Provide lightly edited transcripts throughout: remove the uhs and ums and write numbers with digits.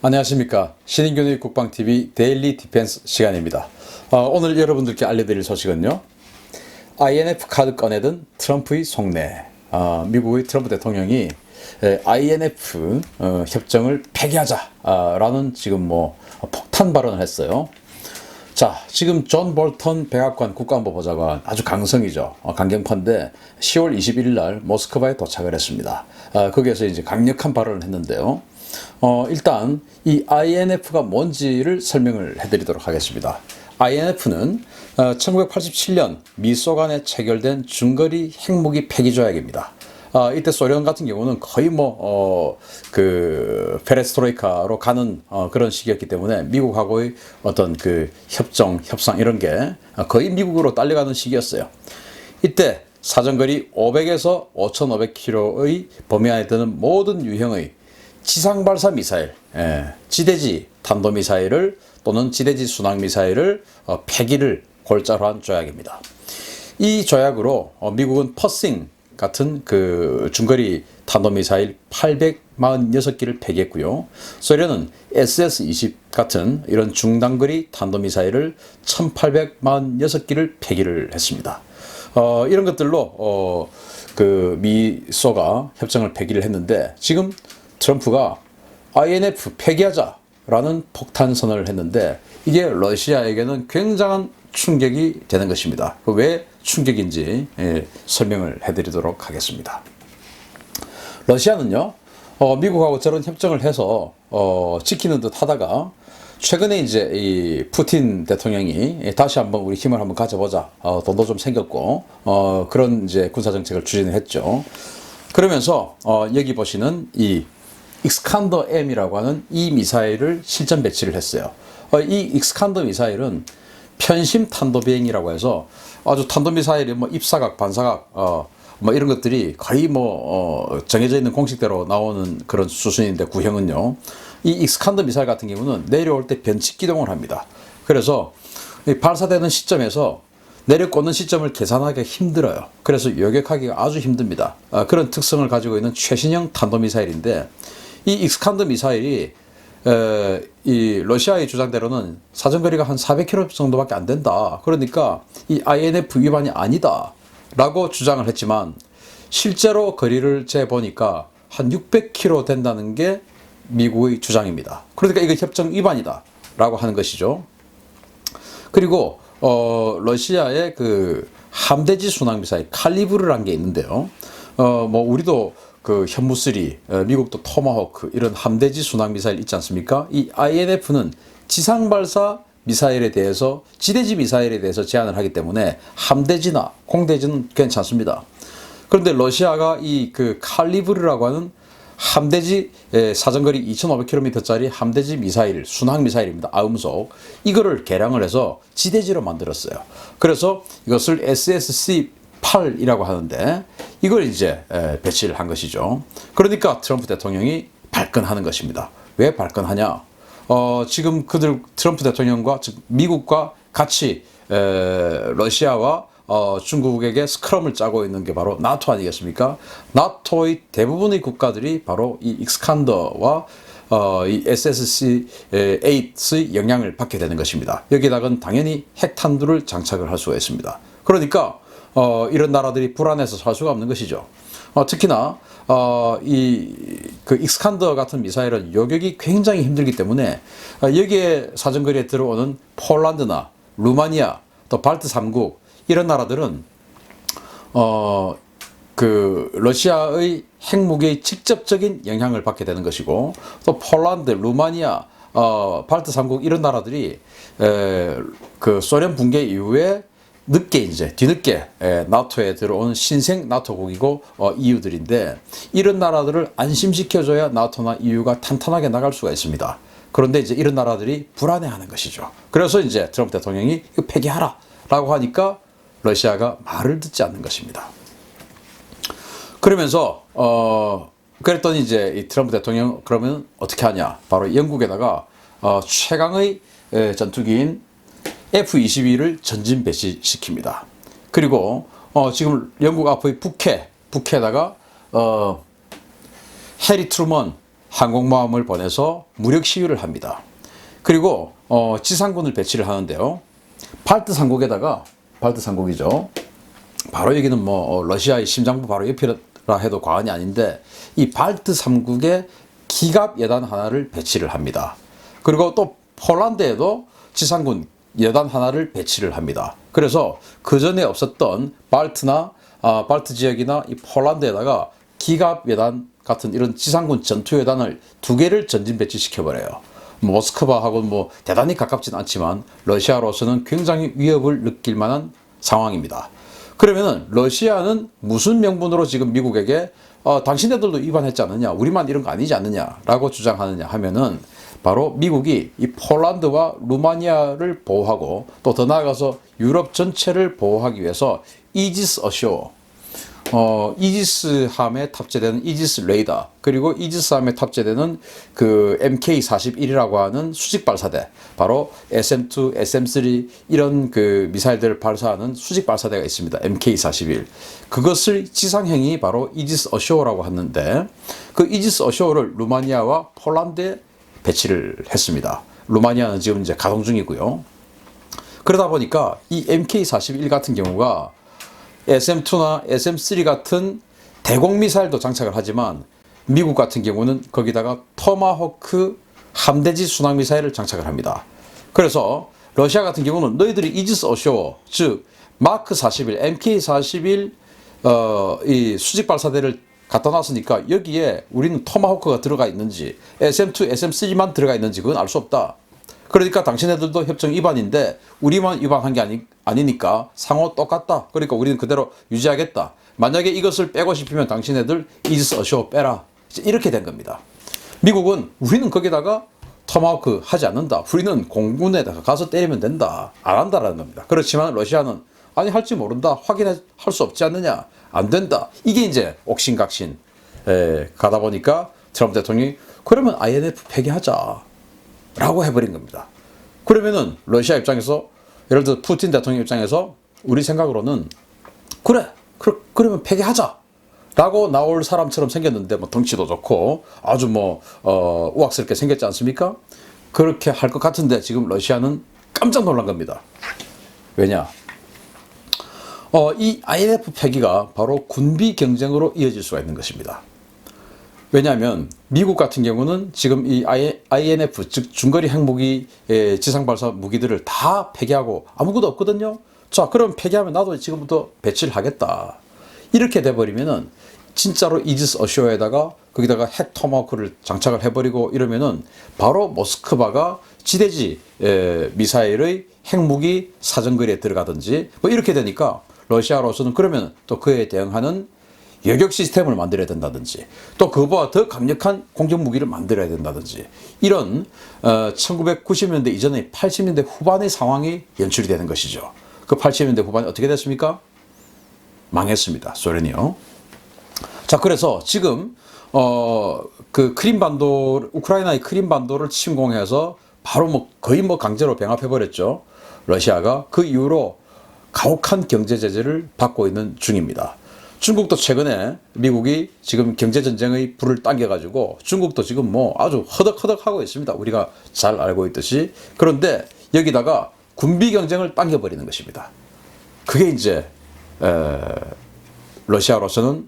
안녕하십니까. 신인교육 국방TV 데일리 디펜스 시간입니다. 오늘 여러분들께 알려드릴 소식은요, INF 카드 꺼내든 트럼프의 속내. 미국의 트럼프 대통령이 INF 협정을 폐기하자라는 지금 폭탄 발언을 했어요. 자, 지금 존 볼턴 백악관 국가안보보좌관 아주 강성이죠. 강경파인데 10월 21일 날 모스크바에 도착을 했습니다. 거기에서 이제 강력한 발언을 했는데요. 일단 이 INF가 뭔지를 설명을 해드리도록 하겠습니다. INF는 1987년 미소 간에 체결된 중거리 핵무기 폐기 조약입니다. 이때 소련 같은 경우는 거의 페레스트로이카로 가는 그런 시기였기 때문에 미국하고의 어떤 그 협상 이런 게 거의 미국으로 딸려가는 시기였어요. 이때 사정거리 500에서 5,500km의 범위 안에 드는 모든 유형의 지상발사 미사일, 지대지 탄도미사일을 또는 지대지 순항미사일을 폐기를 골자로 한 조약입니다. 이 조약으로 미국은 퍼싱 같은 그 중거리 탄도미사일 846기를 폐기했고요. 소련은 SS-20 같은 이런 중단거리 탄도미사일을 1846기를 폐기를 했습니다. 이런 것들로 그 미소가 협정을 폐기를 했는데, 지금 트럼프가 INF 폐기하자라는 폭탄 선언을 했는데, 이게 러시아에게는 굉장한 충격이 되는 것입니다. 왜 충격인지 설명을 해드리도록 하겠습니다. 러시아는요, 미국하고 저런 협정을 해서 지키는 듯 하다가 최근에 이제 이 푸틴 대통령이 다시 한번 우리 힘을 한번 가져보자, 돈도 좀 생겼고 그런 이제 군사 정책을 추진을 했죠. 그러면서 여기 보시는 이 익스칸더 M이라고 하는 이 미사일을 실전 배치를 했어요. 이 익스칸더 미사일은 편심 탄도비행이라고 해서 아주 탄도미사일의 입사각, 반사각, 이런 것들이 거의 정해져 있는 공식대로 나오는 그런 수준인데, 구형은요. 이 익스칸더 미사일 같은 경우는 내려올 때 변칙 기동을 합니다. 그래서 발사되는 시점에서 내려 꽂는 시점을 계산하기가 힘들어요. 그래서 요격하기가 아주 힘듭니다. 그런 특성을 가지고 있는 최신형 탄도미사일인데, 이 익스칸더 미사일이 이 러시아의 주장대로는 사정거리가 한 400km 정도밖에 안 된다. 그러니까 이 INF 위반이 아니다 라고 주장을 했지만, 실제로 거리를 재보니까 한 600km 된다는 게 미국의 주장입니다. 그러니까 이거 협정 위반이다 라고 하는 것이죠. 그리고 러시아의 그 함대지 순항미사일 칼리브르라는 게 있는데요. 우리도 그 현무3, 미국도 토마호크, 이런 함대지 순항미사일 있지 않습니까? 이 INF는 지상발사 미사일에 대해서, 지대지 미사일에 대해서 제한을 하기 때문에 함대지나 공대지는 괜찮습니다. 그런데 러시아가 이 그 칼리브르라고 하는 함대지, 사정거리 2,500km짜리 함대지 미사일, 순항미사일입니다. 아음속. 이거를 개량을 해서 지대지로 만들었어요. 그래서 이것을 SSC-8이라고 하는데, 이걸 이제 배치를 한 것이죠. 그러니까 트럼프 대통령이 발끈하는 것입니다. 왜 발끈하냐? 지금 트럼프 대통령과, 즉 미국과 같이 러시아와 중국에게 스크럼을 짜고 있는 게 바로 나토 아니겠습니까? 나토의 대부분의 국가들이 바로 이 익스칸더와 이 SSC-8의 영향을 받게 되는 것입니다. 여기다가는 당연히 핵탄두를 장착을 할 수가 있습니다. 그러니까 이런 나라들이 불안해서 살 수가 없는 것이죠. 특히나 그 익스칸더 같은 미사일은 요격이 굉장히 힘들기 때문에 여기에 사정거리에 들어오는 폴란드나 루마니아, 또 발트 3국, 이런 나라들은 그 러시아의 핵무기의 직접적인 영향을 받게 되는 것이고, 또 폴란드, 루마니아, 발트 3국 이런 나라들이 그 소련 붕괴 이후에 뒤늦게 나토에 들어온 신생 나토국이고 EU들인데, 이런 나라들을 안심시켜줘야 나토나 EU가 탄탄하게 나갈 수가 있습니다. 그런데 이제 이런 나라들이 불안해하는 것이죠. 그래서 이제 트럼프 대통령이 이거 폐기하라 라고 하니까 러시아가 말을 듣지 않는 것입니다. 그러면서 그랬더니 이제 이 트럼프 대통령 그러면 어떻게 하냐? 바로 영국에다가 최강의 전투기인 F-22를 전진 배치시킵니다. 그리고 지금 영국 앞의 북해에다가 해리 트루먼 항공모함을 보내서 무력 시위를 합니다. 그리고 지상군을 배치를 하는데요. 발트 삼국에다가, 발트 삼국이죠. 바로 여기는 뭐 러시아의 심장부 바로 옆이라 해도 과언이 아닌데, 이 발트 삼국에 기갑 여단 하나를 배치를 합니다. 그리고 또 폴란드에도 지상군 여단 하나를 배치를 합니다. 그래서 그 전에 없었던 발트 지역이나 이 폴란드에다가 기갑 여단 같은 이런 지상군 전투 여단을 2개를 전진 배치시켜 버려요. 모스크바하고 뭐 대단히 가깝진 않지만 러시아로서는 굉장히 위협을 느낄 만한 상황입니다. 그러면은 러시아는 무슨 명분으로 지금 미국에게 당신네들도 위반했지 않느냐, 우리만 이런 거 아니지 않느냐라고 주장하느냐 하면은, 바로 미국이 이 폴란드와 루마니아를 보호하고 또 더 나아가서 유럽 전체를 보호하기 위해서 이지스 어쇼, 이지스함에 탑재되는 이지스 레이더, 그리고 이지스함에 탑재되는 그 MK41이라고 하는 수직 발사대, 바로 SM2, SM3 이런 그 미사일들을 발사하는 수직 발사대가 있습니다. MK41. 그것을 지상행이 바로 이지스 어쇼라고 하는데, 그 이지스 어쇼를 루마니아와 폴란드에 배치를 했습니다. 루마니아는 지금 이제 가동 중이고요. 그러다 보니까 이 MK41 같은 경우가 SM2나 SM3 같은 대공 미사일도 장착을 하지만, 미국 같은 경우는 거기다가 토마호크 함대지 순항 미사일을 장착을 합니다. 그래서 러시아 같은 경우는 너희들이 이지스 어쇼, 즉 마크 41, MK41 이 수직 발사대를 갖다 놨으니까 여기에 우리는 토마호크가 들어가 있는지 SM2, SM3만 들어가 있는지 그건 알 수 없다. 그러니까 당신네들도 협정 위반인데 우리만 위반한 게 아니니까 상호 똑같다. 그러니까 우리는 그대로 유지하겠다. 만약에 이것을 빼고 싶으면 당신네들 이지스 어쇼 빼라. 이렇게 된 겁니다. 미국은 우리는 거기다가 토마호크 하지 않는다. 우리는 공군에다가 가서 때리면 된다. 안 한다라는 겁니다. 그렇지만 러시아는 아니 할지 모른다. 확인할 수 없지 않느냐. 안 된다. 이게 이제 옥신각신 가다 보니까 트럼프 대통령이 그러면 INF 폐기하자 라고 해버린 겁니다. 그러면은 러시아 입장에서, 예를 들어 푸틴 대통령 입장에서 우리 생각으로는 그러면 폐기하자 라고 나올 사람처럼 생겼는데, 뭐 덩치도 좋고 아주 뭐 우악스럽게 생겼지 않습니까? 그렇게 할 것 같은데 지금 러시아는 깜짝 놀란 겁니다. 왜냐? 이 INF 폐기가 바로 군비 경쟁으로 이어질 수가 있는 것입니다. 왜냐하면 미국 같은 경우는 지금 이 INF, 즉 중거리 핵무기 지상발사 무기들을 다 폐기하고 아무것도 없거든요. 자, 그럼 폐기하면 나도 지금부터 배치를 하겠다. 이렇게 돼버리면은 진짜로 이지스 어쇼에다가 거기다가 핵 토마호크를 장착을 해버리고 이러면은 바로 모스크바가 지대지 미사일의 핵무기 사정거리에 들어가든지 뭐 이렇게 되니까 러시아로서는 그러면 또 그에 대응하는 여격 시스템을 만들어야 된다든지 또 그보다 더 강력한 공격무기를 만들어야 된다든지, 이런 1990년대 이전의 80년대 후반의 상황이 연출이 되는 것이죠. 그 80년대 후반이 어떻게 됐습니까? 망했습니다. 소련이요. 자, 그래서 지금 그 우크라이나의 크림반도를 침공해서 바로 거의 강제로 병합해버렸죠. 러시아가 그 이후로 가혹한 경제 제재를 받고 있는 중입니다. 중국도 최근에 미국이 지금 경제전쟁의 불을 당겨가지고 중국도 지금 뭐 아주 허덕허덕 하고 있습니다. 우리가 잘 알고 있듯이. 그런데 여기다가 군비 경쟁을 당겨버리는 것입니다. 그게 이제 러시아로서는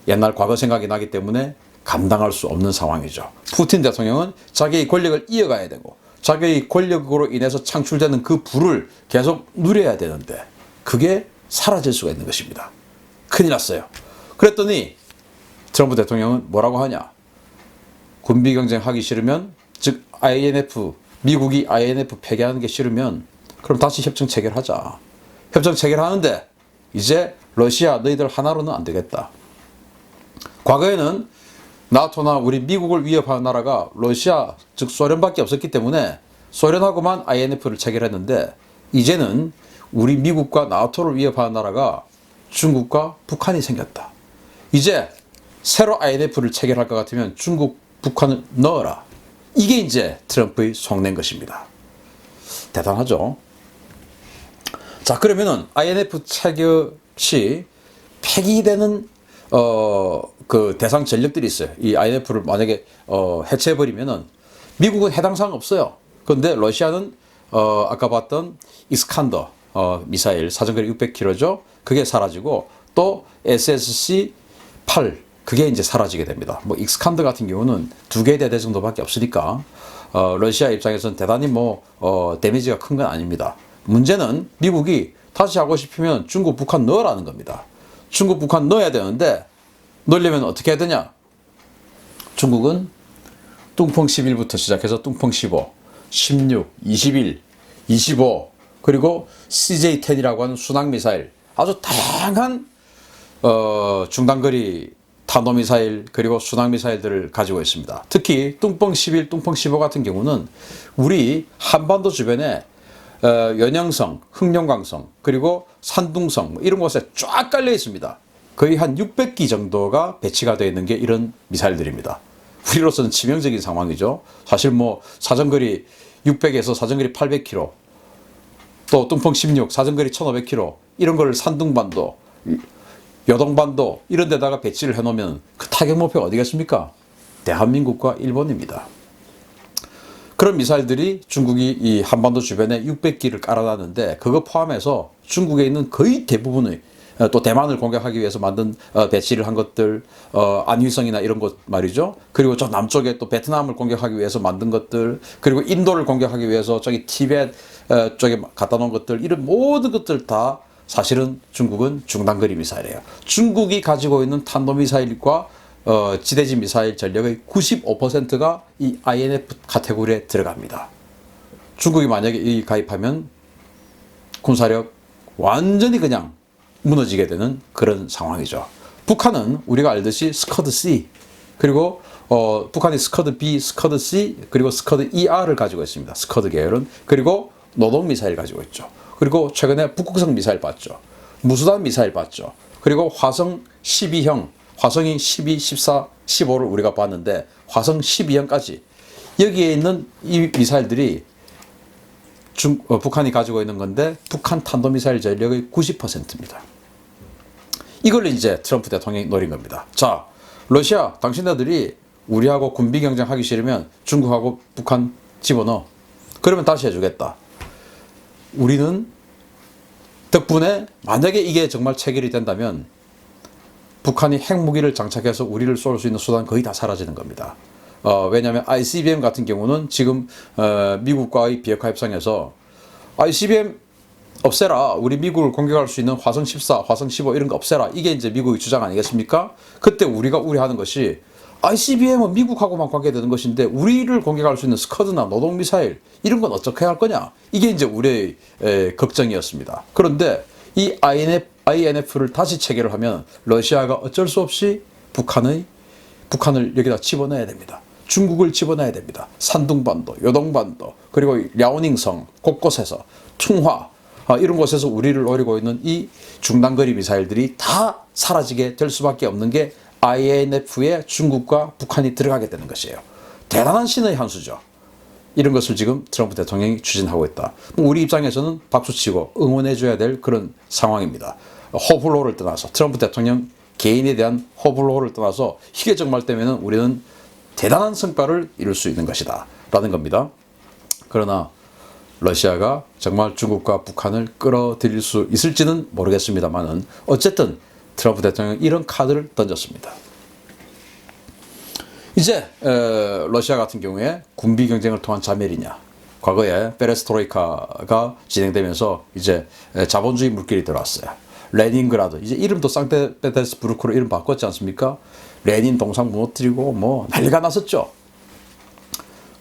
옛날 과거 생각이 나기 때문에 감당할 수 없는 상황이죠. 푸틴 대통령은 자기의 권력을 이어가야 되고 자기의 권력으로 인해서 창출되는 그 불을 계속 누려야 되는데 그게 사라질 수가 있는 것입니다. 큰일 났어요. 그랬더니 트럼프 대통령은 뭐라고 하냐? 군비 경쟁하기 싫으면, 즉 미국이 INF 폐기하는 게 싫으면 그럼 다시 협정 체결하자. 협정 체결하는데 이제 러시아 너희들 하나로는 안 되겠다. 과거에는 나토나 우리 미국을 위협하는 나라가 러시아, 즉 소련밖에 없었기 때문에 소련하고만 INF를 체결했는데, 이제는 우리 미국과 나토를 위협하는 나라가 중국과 북한이 생겼다. 이제 새로 INF를 체결할 것 같으면 중국, 북한을 넣어라. 이게 이제 트럼프의 속낸 것입니다. 대단하죠? 자, 그러면은 INF 체결 시 폐기되는 그 대상 전력들이 있어요. 이 INF를 만약에 해체해버리면은 미국은 해당 사항 없어요. 그런데 러시아는 아까 봤던 이스칸더 미사일 사정거리 600km죠. 그게 사라지고 또 SSC-8 그게 이제 사라지게 됩니다. 뭐 익스칸더 같은 경우는 2개 대대 정도밖에 없으니까 러시아 입장에서는 대단히 데미지가 큰 건 아닙니다. 문제는 미국이 다시 하고 싶으면 중국, 북한 넣으라는 겁니다. 중국, 북한 넣어야 되는데 넣으려면 어떻게 해야 되냐? 중국은 뚱펑 11부터 시작해서 뚱펑 15, 16, 21, 25 그리고 CJ-10이라고 하는 순항미사일 아주 다양한 중단거리 탄도미사일 그리고 순항미사일들을 가지고 있습니다. 특히 뚱펑 11, 뚱펑 15 같은 경우는 우리 한반도 주변에 연영성, 흑룡강성 그리고 산둥성 이런 곳에 쫙 깔려 있습니다. 거의 한 600기 정도가 배치가 되어 있는 게 이런 미사일들입니다. 우리로서는 치명적인 상황이죠. 사실 사정거리 600에서 사정거리 800km 또 뚱펑 16 사정거리 1500km 이런 걸 산둥반도 요동반도 이런 데다가 배치를 해놓으면 그 타격 목표가 어디겠습니까? 대한민국과 일본입니다. 그런 미사일들이 중국이 이 한반도 주변에 600기를 깔아놨는데 그거 포함해서 중국에 있는 거의 대부분의 또 대만을 공격하기 위해서 만든 배치를 한 것들 안휘성이나 이런 것 말이죠. 그리고 저 남쪽에 또 베트남을 공격하기 위해서 만든 것들 그리고 인도를 공격하기 위해서 저기 티벳 쪽에 갖다 놓은 것들 이런 모든 것들 다 사실은 중국은 중단거리 미사일이에요. 중국이 가지고 있는 탄도미사일과 지대지 미사일 전력의 95%가 이 INF 카테고리에 들어갑니다. 중국이 만약에 이 가입하면 군사력 완전히 그냥 무너지게 되는 그런 상황이죠. 북한은 우리가 알듯이 스커드-C 그리고 북한이 스커드-B, 스커드-C 그리고 스커드-ER을 가지고 있습니다. 스커드 계열은 그리고 노동미사일 가지고 있죠. 그리고 최근에 북극성 미사일 봤죠. 무수단 미사일 봤죠. 그리고 화성 12형 화성이 12, 14, 15를 우리가 봤는데 화성 12형까지 여기에 있는 이 미사일들이 북한이 가지고 있는 건데 북한 탄도미사일 전력의 90%입니다. 이걸 이제 트럼프 대통령이 노린 겁니다. 자, 러시아 당신네들이 우리하고 군비 경쟁하기 싫으면 중국하고 북한 집어넣어. 그러면 다시 해주겠다. 우리는 덕분에 만약에 이게 정말 체결이 된다면 북한이 핵무기를 장착해서 우리를 쏠 수 있는 수단 거의 다 사라지는 겁니다. 왜냐하면 ICBM 같은 경우는 지금 미국과의 비핵화 협상에서 ICBM 없애라. 우리 미국을 공격할 수 있는 화성 14, 화성 15 이런 거 없애라. 이게 이제 미국의 주장 아니겠습니까? 그때 우리가 우려하는 것이 ICBM은 미국하고만 관계되는 것인데 우리를 공격할 수 있는 스커드나 노동미사일 이런 건 어떻게 할 거냐? 이게 이제 우리의 걱정이었습니다. 그런데 이 INF를 다시 체결을 하면 러시아가 어쩔 수 없이 북한을 여기다 집어넣어야 됩니다. 중국을 집어넣어야 됩니다. 산둥반도, 요동반도, 그리고 랴오닝성 곳곳에서 충화 이런 곳에서 우리를 노리고 있는 이 중단거리 미사일들이 다 사라지게 될 수밖에 없는 게 INF에 중국과 북한이 들어가게 되는 것이에요. 대단한 신의 한 수죠. 이런 것을 지금 트럼프 대통령이 추진하고 있다. 우리 입장에서는 박수치고 응원해줘야 될 그런 상황입니다. 호불호를 떠나서 트럼프 대통령 개인에 대한 호불호를 떠나서 이게 정말 되면 우리는 대단한 성과를 이룰 수 있는 것이다 라는 겁니다. 그러나 러시아가 정말 중국과 북한을 끌어들일 수 있을지는 모르겠습니다만은 어쨌든 트럼프 대통령은 이런 카드를 던졌습니다. 이제 러시아 같은 경우에 군비 경쟁을 통한 자멸이냐. 과거에 페레스트로이카가 진행되면서 이제 자본주의 물길이 들어왔어요. 레닌그라드 이제 이름도 상트페테르스부르크로 이름 바꿨지 않습니까? 레닌 동상 무너뜨리고 난리가 났었죠.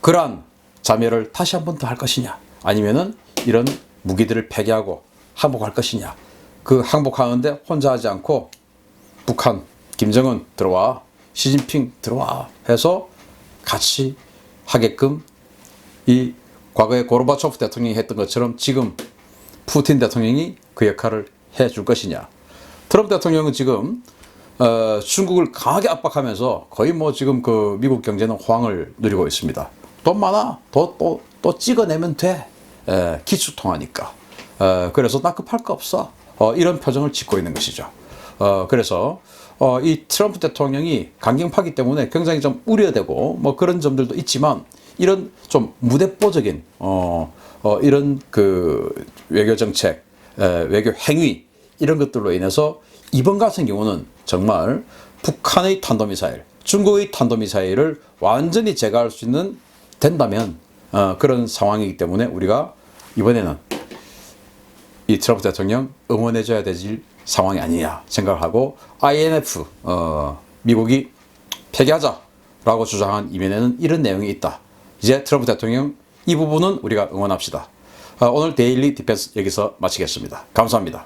그러한 자멸을 다시 한 번 더 할 것이냐 아니면은 이런 무기들을 폐기하고 항복할 것이냐. 그 항복하는데 혼자 하지 않고 북한 김정은 들어와 시진핑 들어와 해서 같이 하게끔 이 과거에 고르바초프 대통령이 했던 것처럼 지금 푸틴 대통령이 그 역할을 해줄 것이냐. 트럼프 대통령은 지금 중국을 강하게 압박하면서 거의 지금 그 미국 경제는 호황을 누리고 있습니다. 돈 많아. 또 찍어내면 돼. 기축통화니까. 그래서 나 급할 거 없어. 이런 표정을 짓고 있는 것이죠. 그래서 이 트럼프 대통령이 강경파기 때문에 굉장히 좀 우려되고 뭐 그런 점들도 있지만 이런 좀 무대뽀적인 이런 그 외교 정책, 외교 행위 이런 것들로 인해서 이번 같은 경우는 정말 북한의 탄도미사일, 중국의 탄도미사일을 완전히 제거할 수 있는 된다면 그런 상황이기 때문에 우리가 이번에는 이 트럼프 대통령 응원해줘야 될 상황이 아니냐 생각하고 INF 미국이 폐기하자라고 주장한 이면에는 이런 내용이 있다. 이제 트럼프 대통령 이 부분은 우리가 응원합시다. 오늘 데일리 디펜스 여기서 마치겠습니다. 감사합니다.